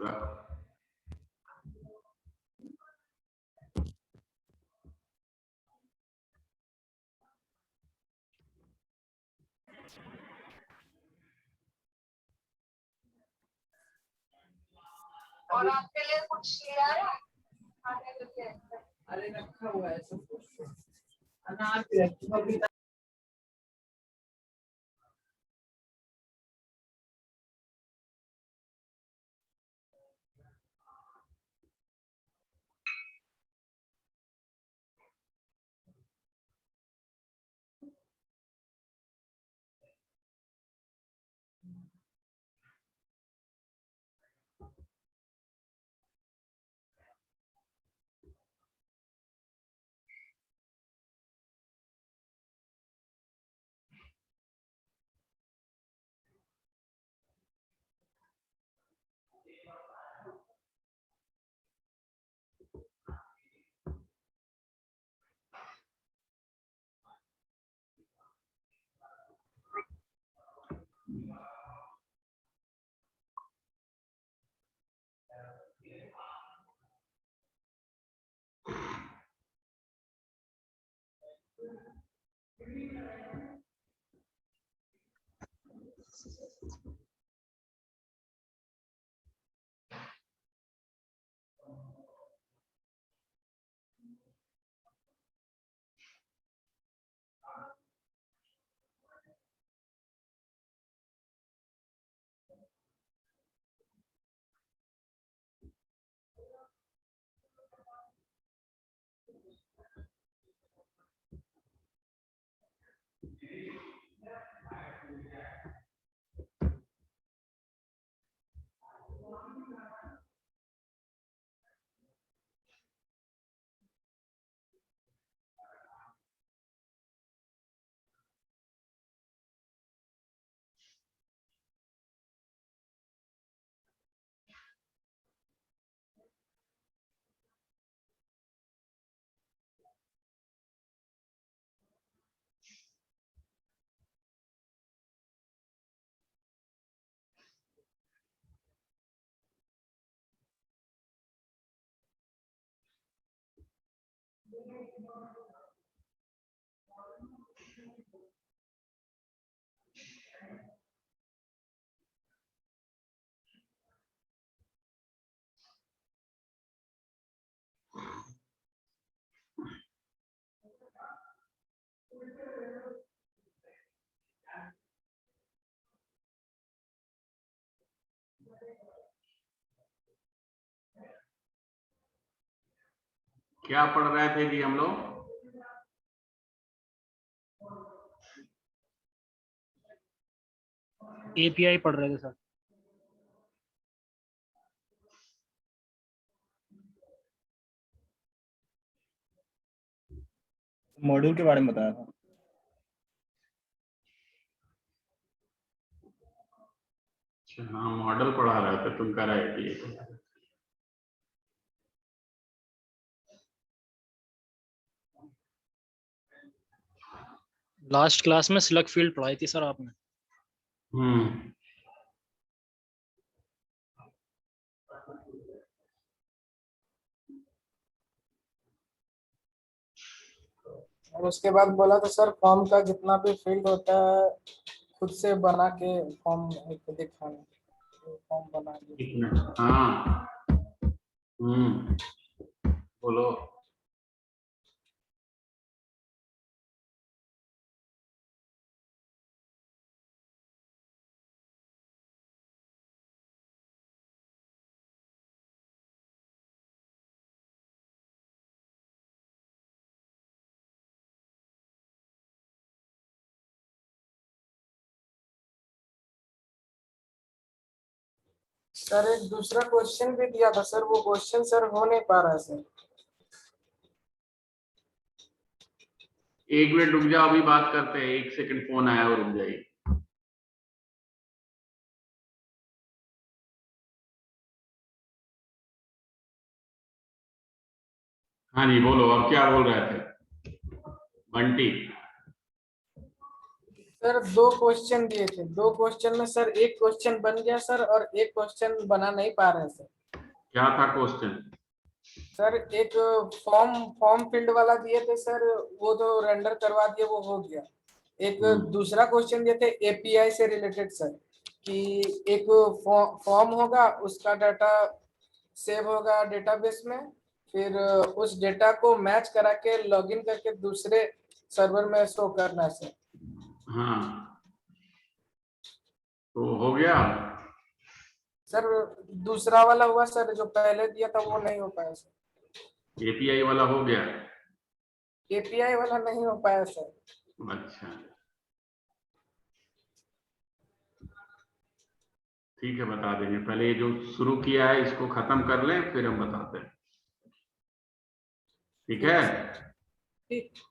दूसरा। और आपके लिए कुछ लिया है? अरे रखा हुआ है सब कुछ, अनार भी रखी। क्या पढ़ रहे थे जी हम लोग? एपीआई पढ़ रहे थे सर। मॉड्यूल के बारे में बताया था। अच्छा हाँ, मॉडल पढ़ा रहे थे, तुम कह रहे थे। लास्ट क्लास में स्लग फील्ड पढ़ाई थी सर आपने। और उसके बाद बोला तो सर फॉर्म का जितना भी फील्ड होता है खुद से बना के फॉर्म दिखाना, फॉर्म बना के। एक मिनट, हाँ बोलो। सर एक दूसरा क्वेश्चन भी दिया था सर, वो क्वेश्चन सर हो नहीं पा रहा है सर। एक मिनट रुक जाओ, अभी बात करते हैं, 1 सेकंड, फोन आया और रुक जाइए। हाँ जी बोलो, अब क्या बोल रहे थे बंटी? सर 2 क्वेश्चन दिए थे, 2 क्वेश्चन में सर एक क्वेश्चन बन गया सर, और एक क्वेश्चन बना नहीं पा रहे हैं सर। क्या था क्वेश्चन? सर एक फॉर्म फील्ड वाला दिए थे सर, वो तो रेंडर करवा दिए, वो हो गया। एक दूसरा क्वेश्चन दिए थे एपीआई से रिलेटेड सर, कि एक फॉर्म होगा, उसका डाटा सेव होगा डेटाबेस में, फिर उस डेटा को मैच करा के लॉगिन करके दूसरे सर्वर में शो करना है सर। हाँ, तो हो गया। सर दूसरा वाला हुआ सर, जो पहले दिया था वो नहीं हो पाया सर। एपीआई वाला हो गया। एपीआई वाला नहीं हो पाया सर। अच्छा, ठीक है, बता देंगे। पहले ये जो शुरू किया है इसको खत्म कर लें, फिर हम बताते हैं। ठीक है? ठीक।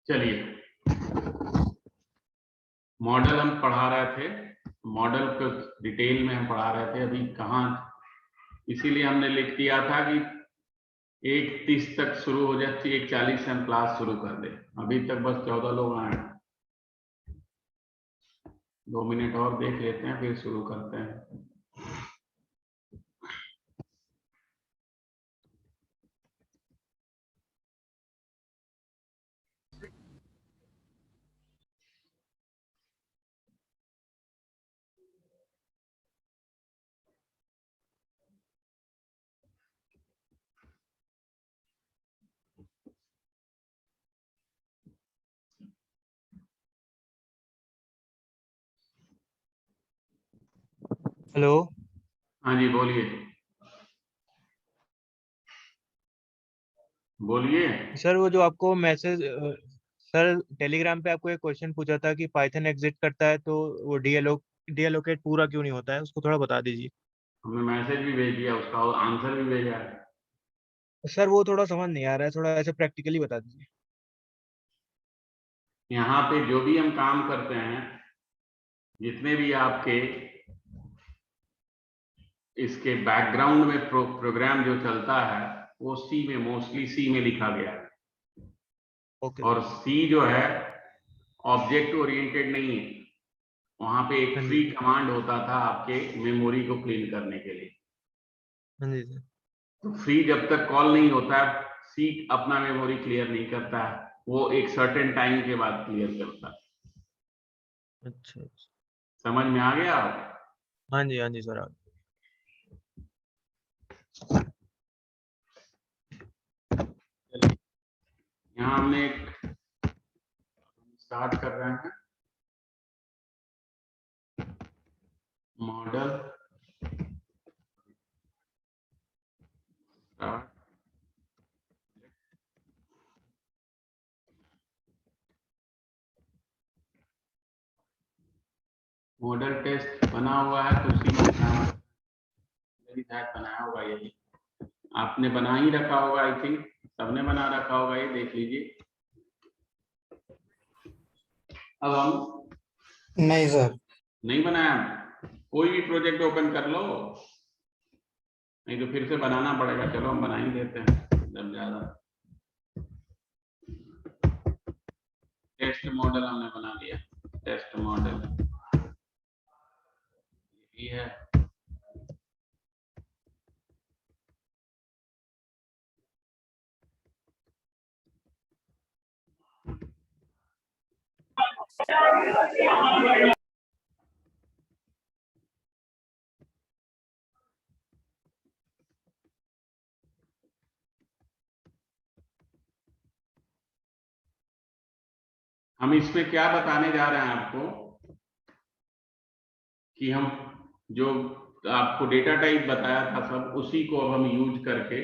चलिए, मॉडल हम पढ़ा रहे थे, मॉडल को डिटेल में हम पढ़ा रहे थे। अभी कहाँ, इसीलिए हमने लिख दिया था कि 1:30 तक शुरू हो जाती, 1:40 से हम क्लास शुरू कर दें। अभी तक बस 14 लोग आए। 2 मिनट और देख लेते हैं, फिर शुरू करते हैं। हेलो। हाँ जी, बोलिए बोलिए। सर वो जो आपको मैसेज सर टेलीग्राम पे आपको एक क्वेश्चन पूछा था कि पाइथन एग्जिट करता है तो वो डीएलोकेट पूरा क्यों नहीं होता है, उसको थोड़ा बता दीजिए। हमने मैसेज भी भेज दिया, उसका आंसर भी भेजा है। सर वो थोड़ा समझ नहीं आ रहा है, थोड़ा ऐसे प्रैक्टिकली बता दीजिए। यहाँ पे जो भी हम काम करते हैं, जितने भी आपके इसके बैकग्राउंड में प्रोग्राम जो चलता है, वो सी में, मोस्टली सी में लिखा गया है। ओके और सर। सी जो है ऑब्जेक्ट ओरिएंटेड नहीं है। वहां पे एक हाँ फ्री जी। कमांड होता था आपके मेमोरी को क्लीन करने के लिए। हाँ जी सर। तो फ्री जब तक कॉल नहीं होता है, सी अपना मेमोरी क्लियर नहीं करता है, वो एक सर्टेन टाइम के बाद क्लियर करता है। अच्छा अच्छा। समझ में आ गया आप? हाँ जी सर। यहाँ हमने एक स्टार्ट कर रहे हैं मॉडल स्टार्ट। मॉडल टेस्ट बना हुआ है, तो उसी में शायद बनाया होगा। यही आपने बना ही रखा होगा, आई थिंक सबने बना रखा होगा, ये देख लीजिए। अब हम नहीं सर। नहीं बनाया, कोई भी प्रोजेक्ट ओपन कर लो, नहीं तो फिर से बनाना पड़ेगा। चलो हम बना ही देते हैं, जब ज्यादा। टेस्ट मॉडल हमने बना लिया, टेस्ट मॉडल ये है। हम इसमें क्या बताने जा रहे हैं आपको, कि हम जो आपको डेटा टाइप बताया था सब, उसी को अब हम यूज करके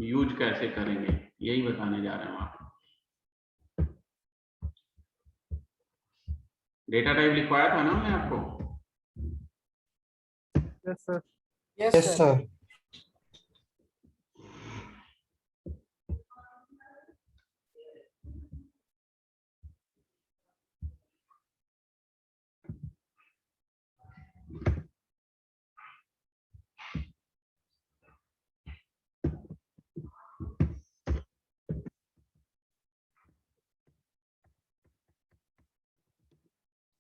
यूज कैसे करेंगे, यही बताने जा रहे हैं हम आपको। डेटा टाइप लिखवाया था ना हमने आपको? Yes sir. Yes sir.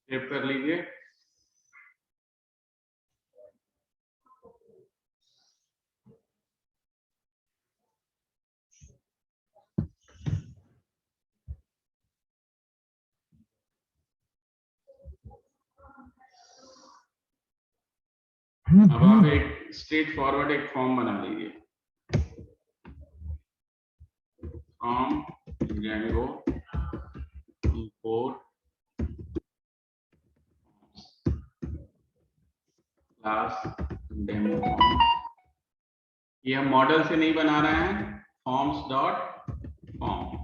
Save कर लीजिए। अब आप एक स्ट्रेट फॉरवर्ड एक फॉर्म बना लीजिए। Form Django import class demo form. ये हम मॉडल से नहीं बना रहे हैं, फॉर्म्स डॉट फॉर्म।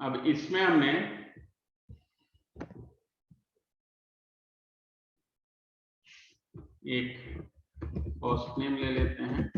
अब इसमें हमने एक पोस्ट नेम ले लेते हैं।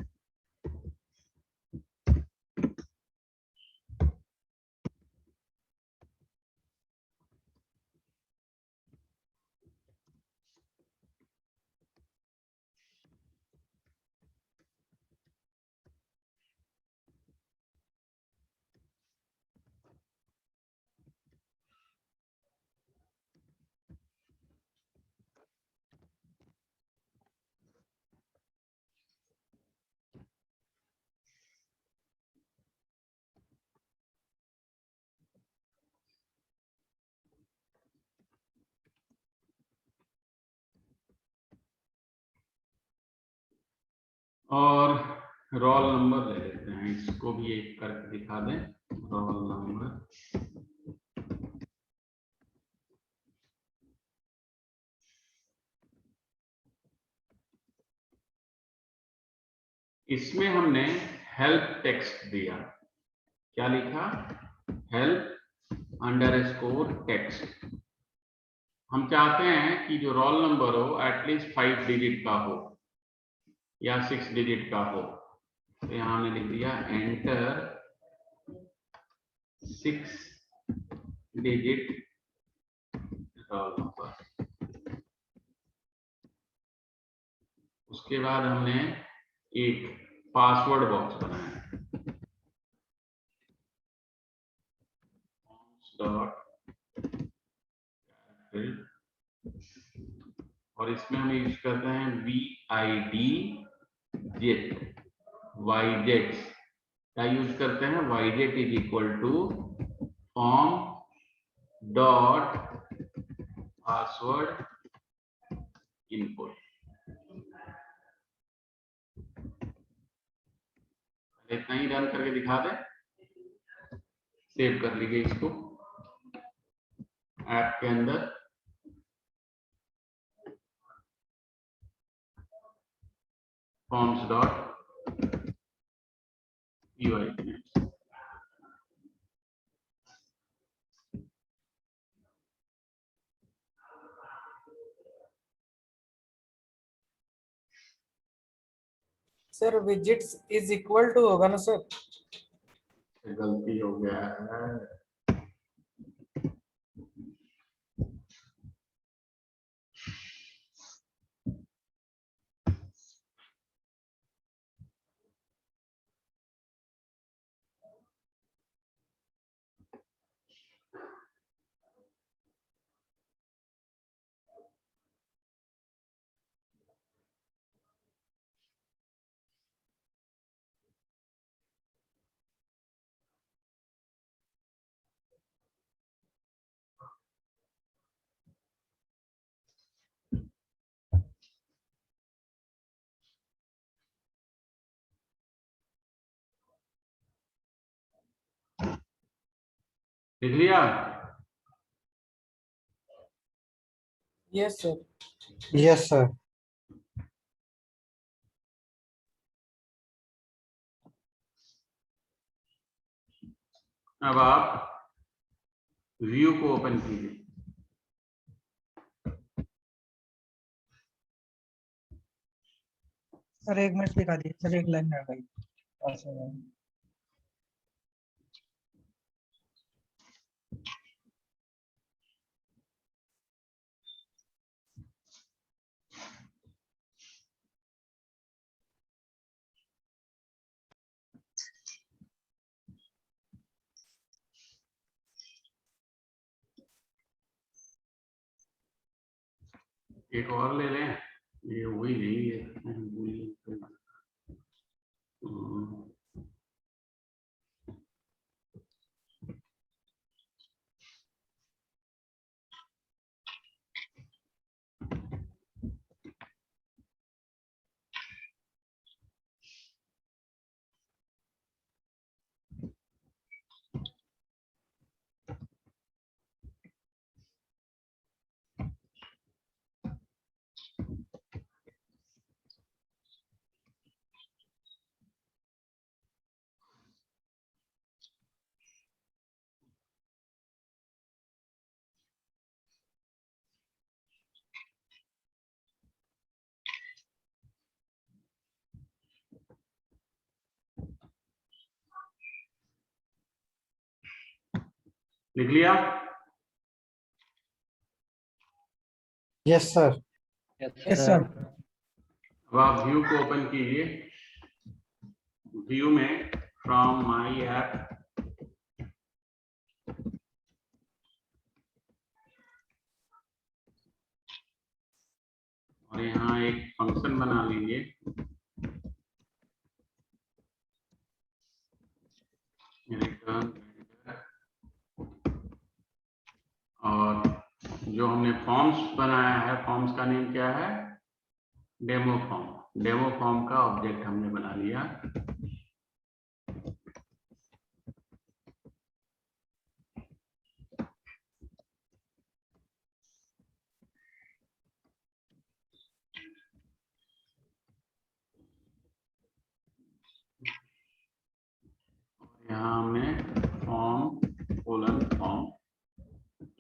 और रोल नंबर ले लेते हैं, इसको भी एक करके दिखा दें। रोल नंबर इसमें हमने हेल्प टेक्स्ट दिया। क्या लिखा? Help underscore text. हम चाहते हैं कि जो रोल नंबर हो एटलीस्ट 5 डिजिट का हो या 6 डिजिट का हो। तो यहां हमने लिख दिया एंटर 6 डिजिट रोल नंबर। उसके बाद हमने एक पासवर्ड बॉक्स बनाया डॉट, और इसमें हम यूज करते हैं VID जेट, YZ का यूज करते हैं। YZ is equal to form dot password input. इतना ही रन करके दिखा दे। सेव कर लीजिए इसको ऐप के अंदर। Forms dot UI। Sir visits is equal to होगा ना सर? गलती हो गया है। लिख लिया? Yes sir. Yes sir. अब आप व्यू को ओपन कीजिए। सर 1 मिनट दिखा दिए सर, एक लाइन में आ गई। एक और ले लें, ये वही नहीं है। लिख लिया? Yes sir. Yes sir. अब आप व्यू को ओपन कीजिए। व्यू में फ्रॉम माई ऐप और यहाँ एक फंक्शन बना लीजिए। रिटर्न और जो हमने फॉर्म्स बनाया है, फॉर्म्स का नेम क्या है? Demo form. डेमो फॉर्म का ऑब्जेक्ट हमने बना लिया। यहाँ हमने फॉर्म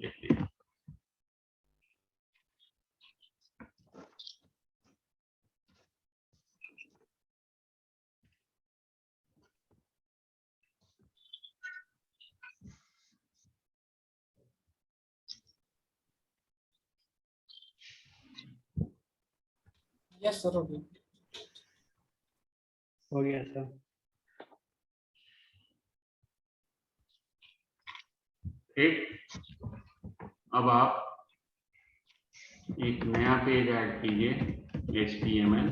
लिख लिया। यस सर हो गया। हो गया सर। ठीक, अब आप एक नया पेज ऐड कीजिए, HTML।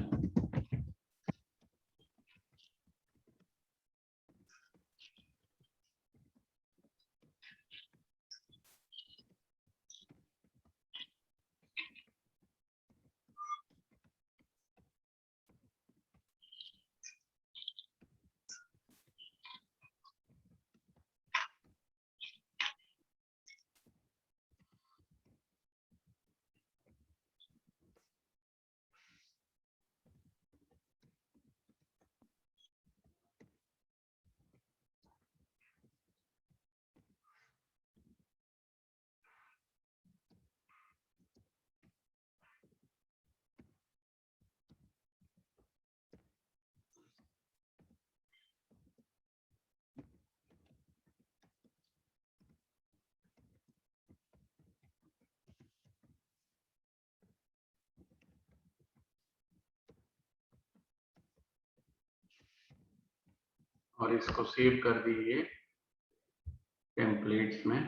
और इसको सेव कर दीजिए टेम्पलेट्स में।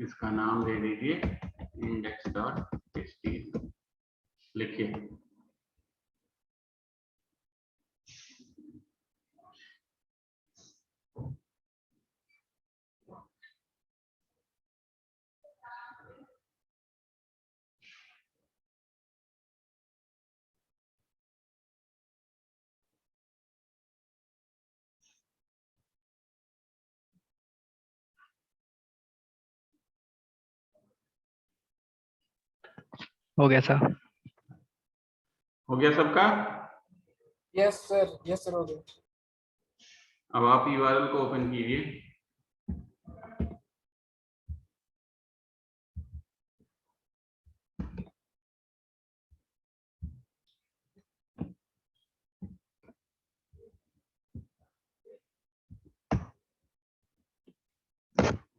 इसका नाम दे दीजिए index.html। लिखिए। हो गया सर। हो गया सबका? यस सर हो गया। अब आप URL को ओपन कीजिए।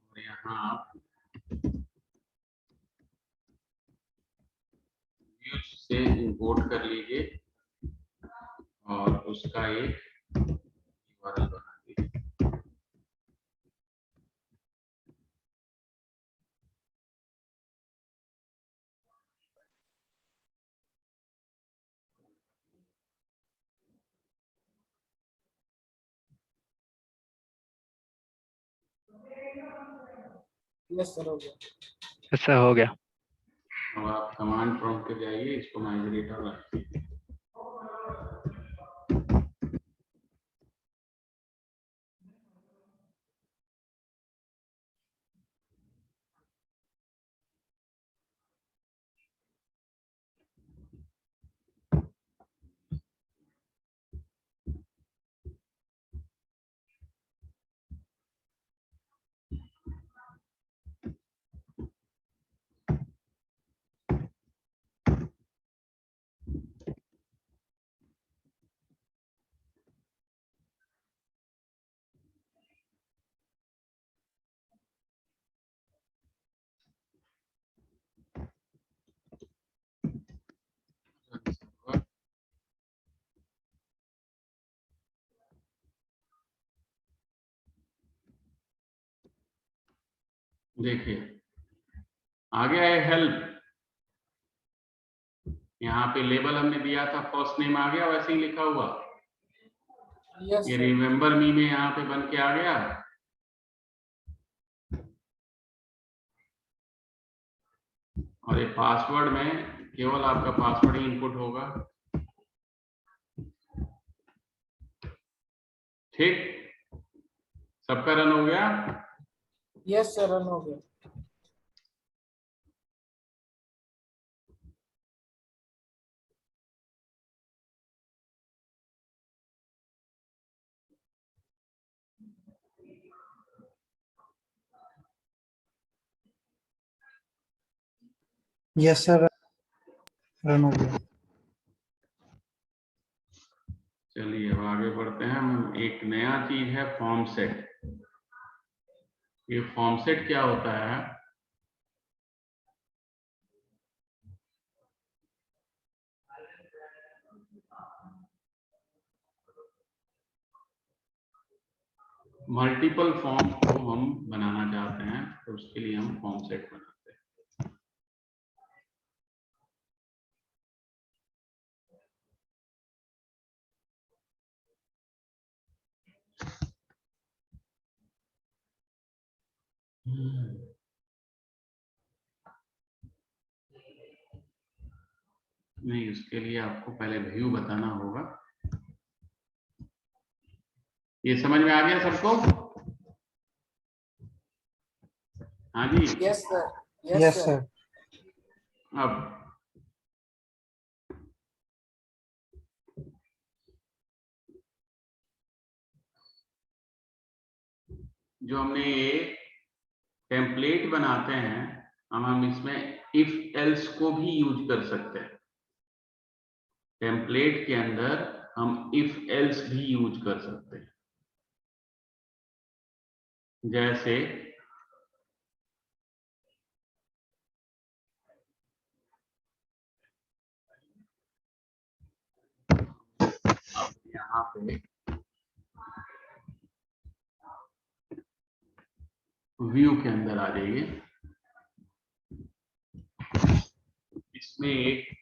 और यहाँ आप व्यूज से इंपोर्ट कर लीजिए और उसका एक URL बना दीजिए। यस सर हो गया। यस सर हो गया। अब आप कमांड प्रॉम्प्ट पे जाइए, इसको माइग्रेटर रख दीजिए। देखिए आ गया है हेल्प। यहाँ पे लेबल हमने दिया था, फर्स्ट नेम आ गया वैसे ही लिखा हुआ। यस ये सर। रिमेम्बर मी में यहाँ पे बन के आ गया। और ये पासवर्ड में केवल आपका पासवर्ड ही इनपुट होगा। ठीक, सबका रन हो गया। यस सर रन हो गया। यस सर रन हो गया। चलिए अब आगे बढ़ते हैं हम। एक नया चीज है फॉर्म सेट। ये फॉर्म सेट क्या होता है? मल्टीपल फॉर्म को हम बनाना चाहते हैं तो उसके लिए हम फॉर्म सेट बनाते हैं। नहीं, उसके लिए आपको पहले व्यू बताना होगा। ये समझ में आ गया सबको? हाँ जी। Yes sir. Yes sir. अब जो हमने ये टेम्पलेट बनाते हैं, हम इसमें इफ एल्स को भी यूज कर सकते हैं। टेम्पलेट के अंदर हम इफ एल्स भी यूज कर सकते हैं। जैसे अब यहाँ पे व्यू के अंदर आ जाइए। इसमें एक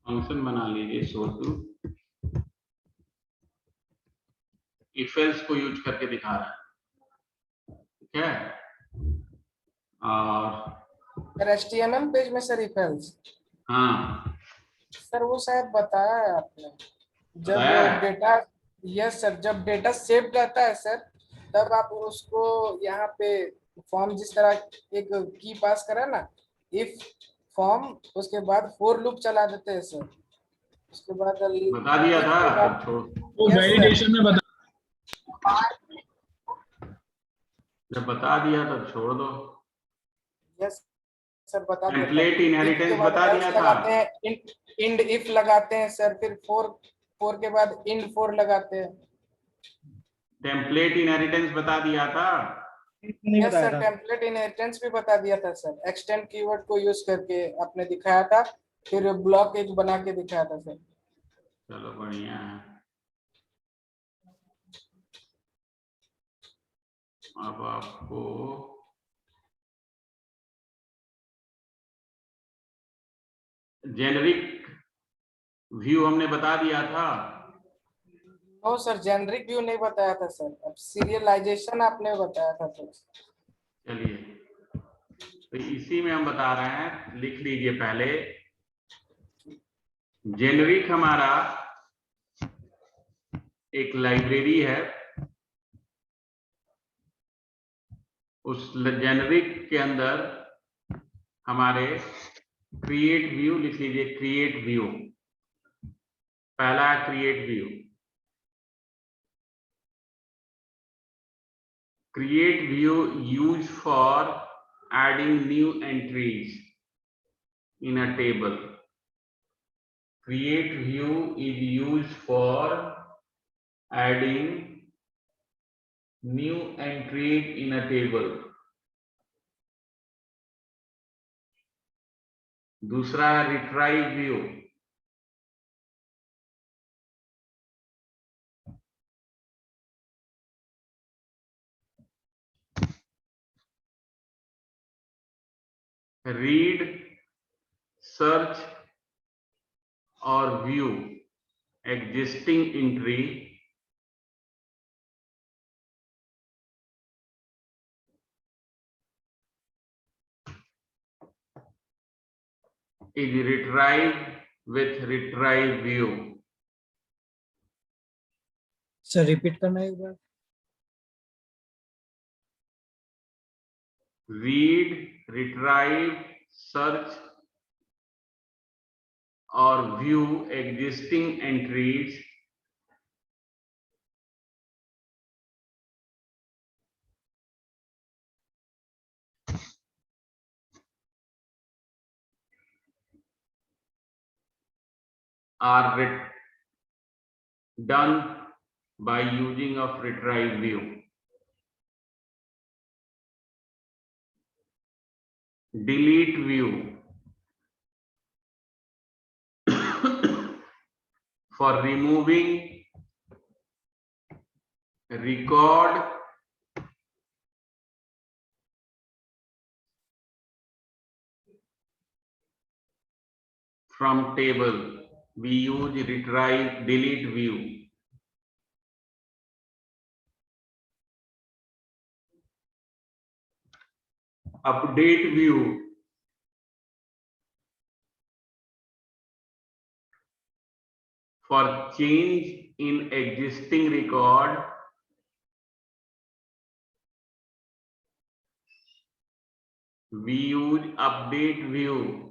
फंक्शन बना लीजिए शो टू। इफ एल्स को यूज करके दिखा रहा है, ठीक है। और सर HTML पेज में सर इफ एल्स। हाँ, सर वो शायद बताया है आपने जब बताया है? डेटा। यस सर, जब डेटा सेव रहता है सर तब आप उसको यहाँ पे फॉर्म जिस तरह एक की पास करा ना, इफ फॉर्म, उसके बाद फोर लूप चला देते हैं सर, उसके बाद बता दिया था इसके बाद- तब छोड़, वो Yes, sir. वैलिडेशन में बता। जब बता दिया तब छोड़ दो। यस सर, बता दिया था। टेम्पलेट इनहेरिटेंस If के बाद बता else दिया था। लगाते हैं, इंड इफ लगाते हैं सर, फिर फोर के बाद इंड फोर लगाते हैं। टेम्पलेट इनहेरिटेंस बता दिया था। नहीं यस बताया सर, था। टेम्पलेट इनहेरिटेंस भी बता दिया था सर, एक्सटेंड कीवर्ड को यूज करके आपने दिखाया था, फिर ब्लॉक एक बना के दिखाया था सर। चलो बढ़िया है। अब आपको जेनरिक व्यू हमने बता दिया था। नो सर, जेनरिक व्यू नहीं बताया था सर, अब सीरियलाइजेशन आपने बताया था सर। चलिए, तो इसी में हम बता रहे हैं, लिख लीजिए पहले। जेनरिक हमारा एक लाइब्रेरी है, उस जेनरिक के अंदर हमारे क्रिएट व्यू लिख लीजिए। क्रिएट व्यू, पहला create view. Create view use for adding new entries in a table. Create view is used for adding new entries in a table. दूसरा है retrieve view. Read, search और view existing entry is retrieved with retrieve view. Sir repeat करना एक बार। Read, retrieve, search और view existing entries are done by using of retrieve view. Delete view for removing record from table. We use retrieve delete view. Update view for change in existing record. We use update view.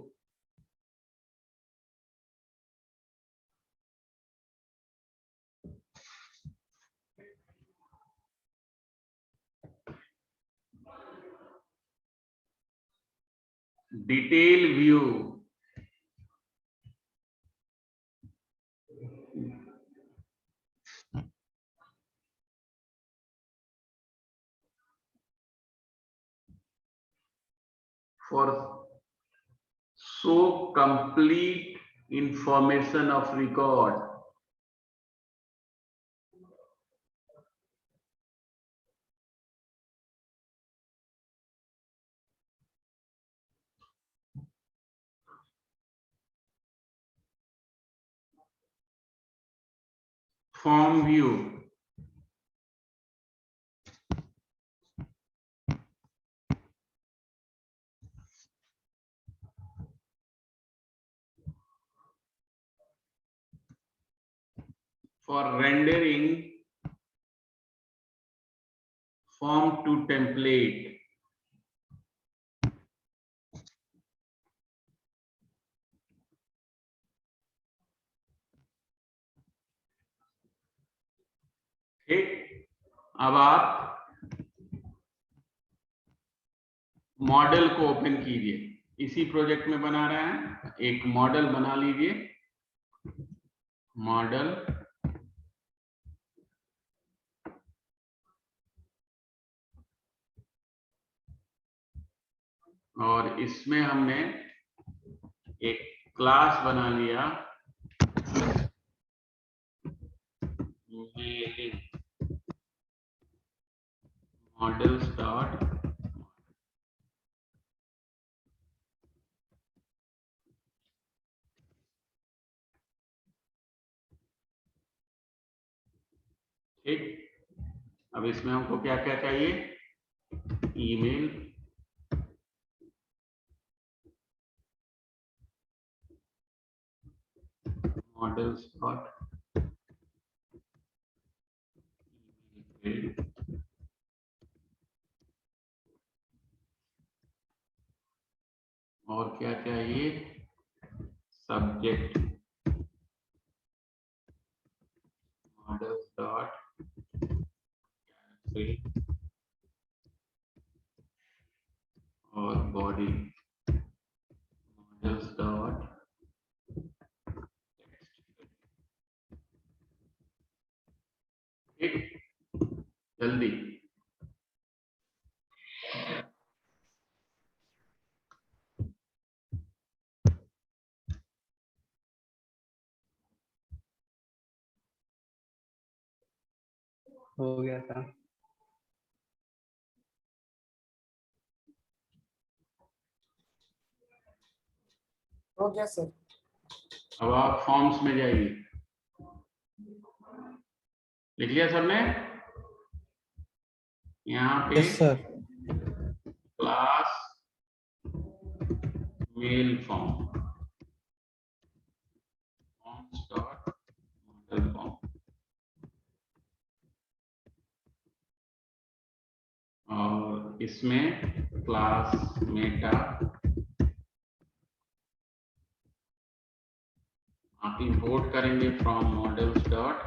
Detail view for show complete information of record. Form view for rendering form to template. ठीक, अब आप model को open कीजिए। इसी project में बना रहे हैं, एक मॉडल बना लीजिए। मॉडल और इसमें हमने एक क्लास बना लिया मॉडल्स डॉट ठीक। अब इसमें हमको क्या क्या चाहिए, ईमेल, मॉडल्स डॉट और क्या चाहिए, सब्जेक्ट मॉडल्स डॉट और बॉडी मॉडल्स डॉट ठीक, जल्दी। हो गया था। हो गया सर। अब आप फॉर्म्स में जाइए। लिख लिया सबने? यहाँ पे yes sir. Class mail form forms dot model form और इसमें क्लास मेटा आप इंपोर्ट करेंगे from models dot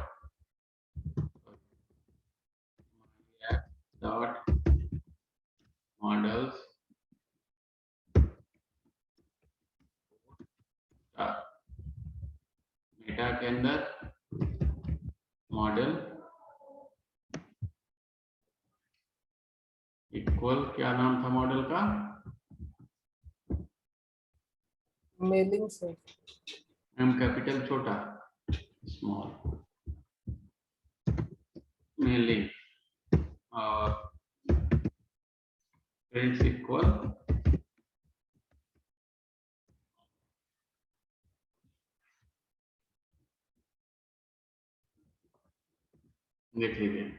models meta के अंदर मॉडल इक्वल, क्या नाम था मॉडल का? Mailing sir. एम कैपिटल छोटा स्मॉल मेलिंग और प्रिंस इक्वल देख लीजिए।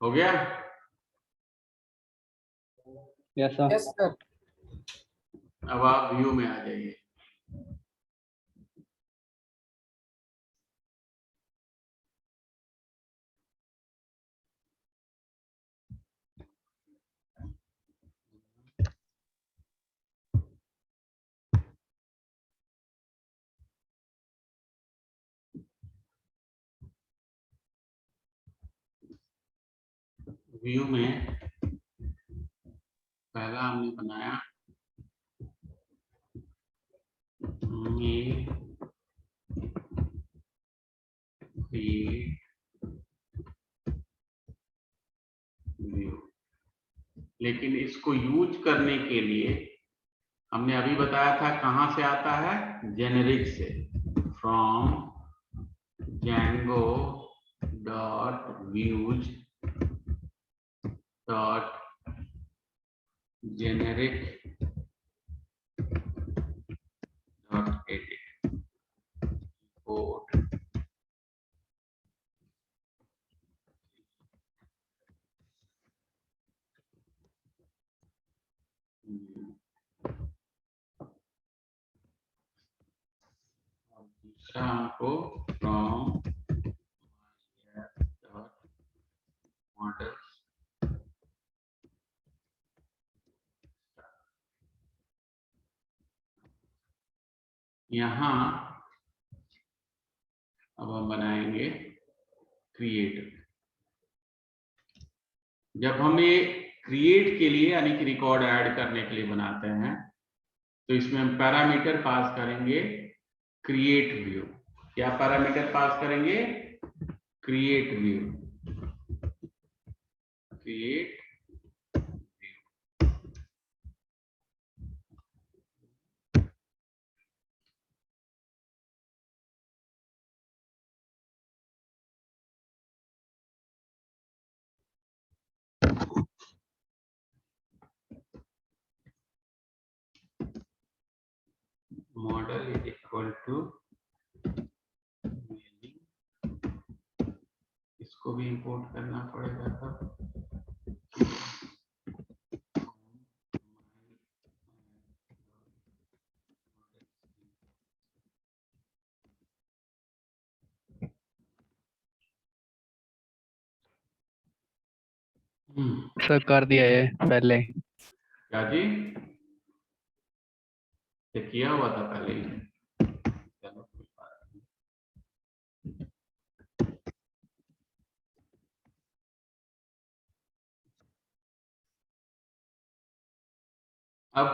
हो गया? Yes sir. Yes sir. अब आप व्यू में आ जाइए। व्यू में पहला हमने बनाया मेल create व्यू, लेकिन इसको यूज करने के लिए हमने अभी बताया था कहां से आता है, जेनेरिक से, from Django dot views dot generic dot edit code दूसरा हमको फ्रॉम मॉडल यहाँ अब हम बनाएंगे क्रिएट। जब हम ये क्रिएट के लिए यानी कि रिकॉर्ड ऐड करने के लिए बनाते हैं तो इसमें हम पैरामीटर पास करेंगे क्रिएट व्यू। क्या पैरामीटर पास करेंगे? Create view. Create model is equal to, इसको भी इंपोर्ट करना पड़ेगा तब। सर कर दिया ये पहले। क्या जी? ये किया हुआ था पहले ही। चलो कोई बात नहीं। अब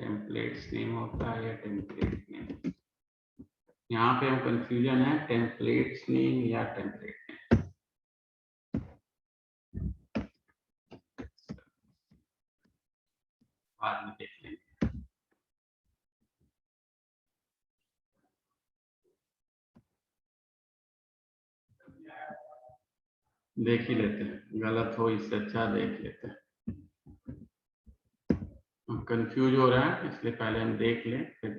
टेम्पलेट्स नेम होता है या टेम्पलेट नेम? यहाँ पे हम कंफ्यूजन है, टेम्पलेट्स नेम या टेम्पलेट नेम। बाद में देख लेंगे। देख ही लेते हैं, गलत हो इससे अच्छा देख लेते हैं। हम कंफ्यूज हो रहे हैं इसलिए पहले हम देख लें फिर